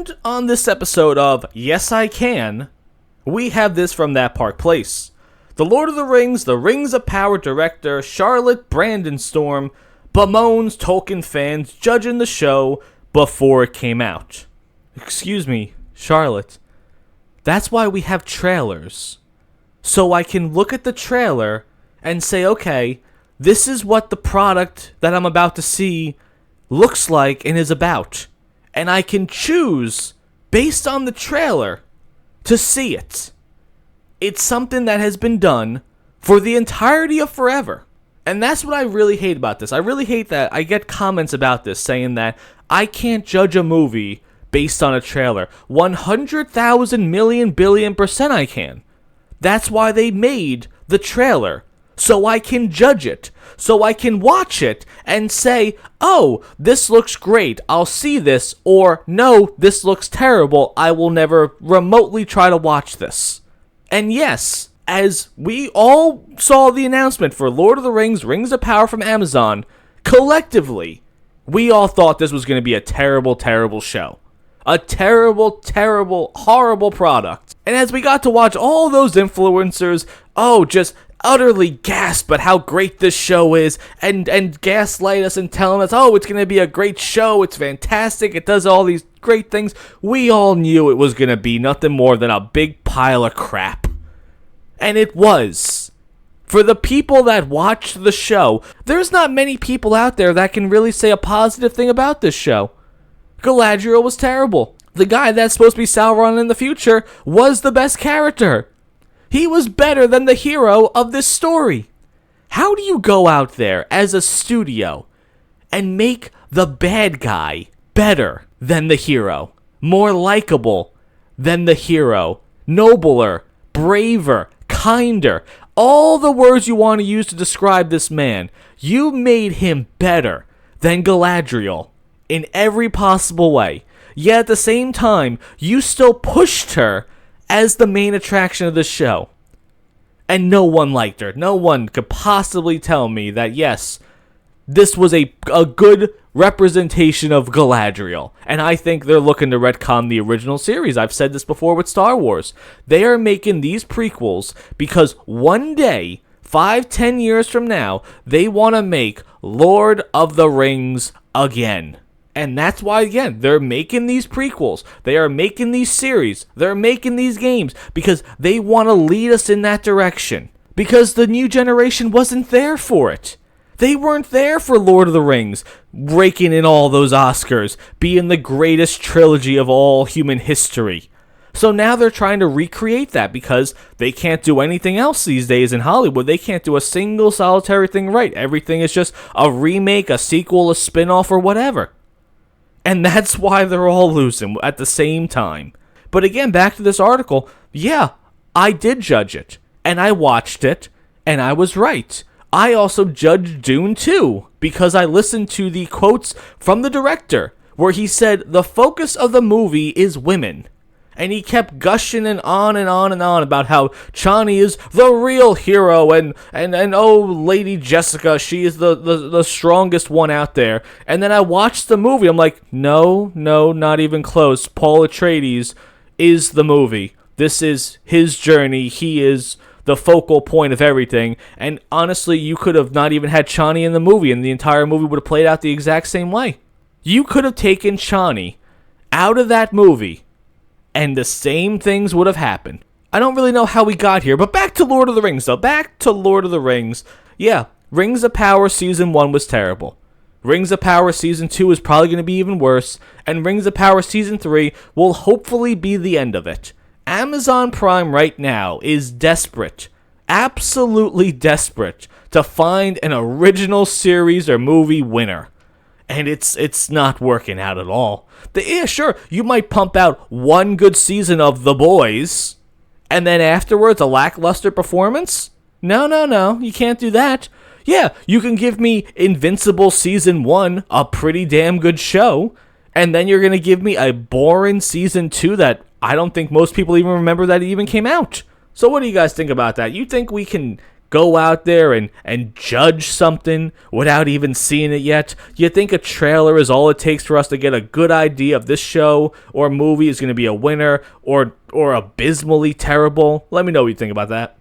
And on this episode of Yes I Can, we have this from That Park Place. The Lord of the Rings of Power director Charlotte Brandonstorm bemoans Tolkien fans judging the show before it came out. Excuse me, Charlotte. That's why we have trailers. So I can look at the trailer and say, okay, this is what the product that I'm about to see looks like and is about. And I can choose, based on the trailer, to see it. It's something that has been done for the entirety of forever. And that's what I really hate about this. I really hate that I get comments about this saying that I can't judge a movie based on a trailer. 100,000 million billion % I can. That's why they made the trailer. So I can judge it. So I can watch it and say, oh, this looks great, I'll see this, or no, this looks terrible, I will never remotely try to watch this. And yes, as we all saw the announcement for Lord of the Rings, Rings of Power from Amazon, collectively, we all thought this was going to be a terrible, terrible show. A terrible, terrible, horrible product. And as we got to watch all those influencers, just utterly gasp at how great this show is and gaslight us and telling us, it's going to be a great show, it's fantastic, it does all these great things, we all knew it was going to be nothing more than a big pile of crap. And it was. For the people that watched the show, there's not many people out there that can really say a positive thing about this show. Galadriel was terrible. The guy that's supposed to be Sauron in the future was the best character. He was better than the hero of this story. How do you go out there as a studio and make the bad guy better than the hero, more likable than the hero, nobler, braver, kinder, all the words you want to use to describe this man? You made him better than Galadriel in every possible way. Yet at the same time, you still pushed her as the main attraction of the show. And no one liked her. No one could possibly tell me that, yes, this was a good representation of Galadriel. And I think they're looking to retcon the original series. I've said this before with Star Wars. They are making these prequels because one day, 5-10 years from now, they want to make Lord of the Rings again. And that's why, again, they're making these prequels. They are making these series. They're making these games because they want to lead us in that direction. Because the new generation wasn't there for it. They weren't there for Lord of the Rings, raking in all those Oscars, being the greatest trilogy of all human history. So now they're trying to recreate that because they can't do anything else these days in Hollywood. They can't do a single solitary thing right. Everything is just a remake, a sequel, a spin-off, or whatever. And that's why they're all losing at the same time. But again, back to this article, yeah, I did judge it. And I watched it, and I was right. I also judged Dune too, because I listened to the quotes from the director, where he said the focus of the movie is women. And he kept gushing and on and on and on about how Chani is the real hero and oh, Lady Jessica, she is the strongest one out there. And then I watched the movie. I'm like, no, not even close. Paul Atreides is the movie. This is his journey. He is the focal point of everything. And honestly, you could have not even had Chani in the movie, and the entire movie would have played out the exact same way. You could have taken Chani out of that movie, and the same things would have happened. I don't really know how we got here, but back to Lord of the Rings, though. Back to Lord of the Rings. Yeah, Rings of Power Season 1 was terrible. Rings of Power Season 2 is probably going to be even worse, and Rings of Power Season 3 will hopefully be the end of it. Amazon Prime right now is desperate, absolutely desperate, to find an original series or movie winner. And it's not working out at all. Yeah, sure, you might pump out one good season of The Boys, and then afterwards a lackluster performance? No, you can't do that. Yeah, you can give me Invincible Season 1, a pretty damn good show, and then you're going to give me a boring Season 2 that I don't think most people even remember that it even came out. So what do you guys think about that? You think we can go out there and judge something without even seeing it yet? You think a trailer is all it takes for us to get a good idea of this show or movie is going to be a winner or abysmally terrible? Let me know what you think about that.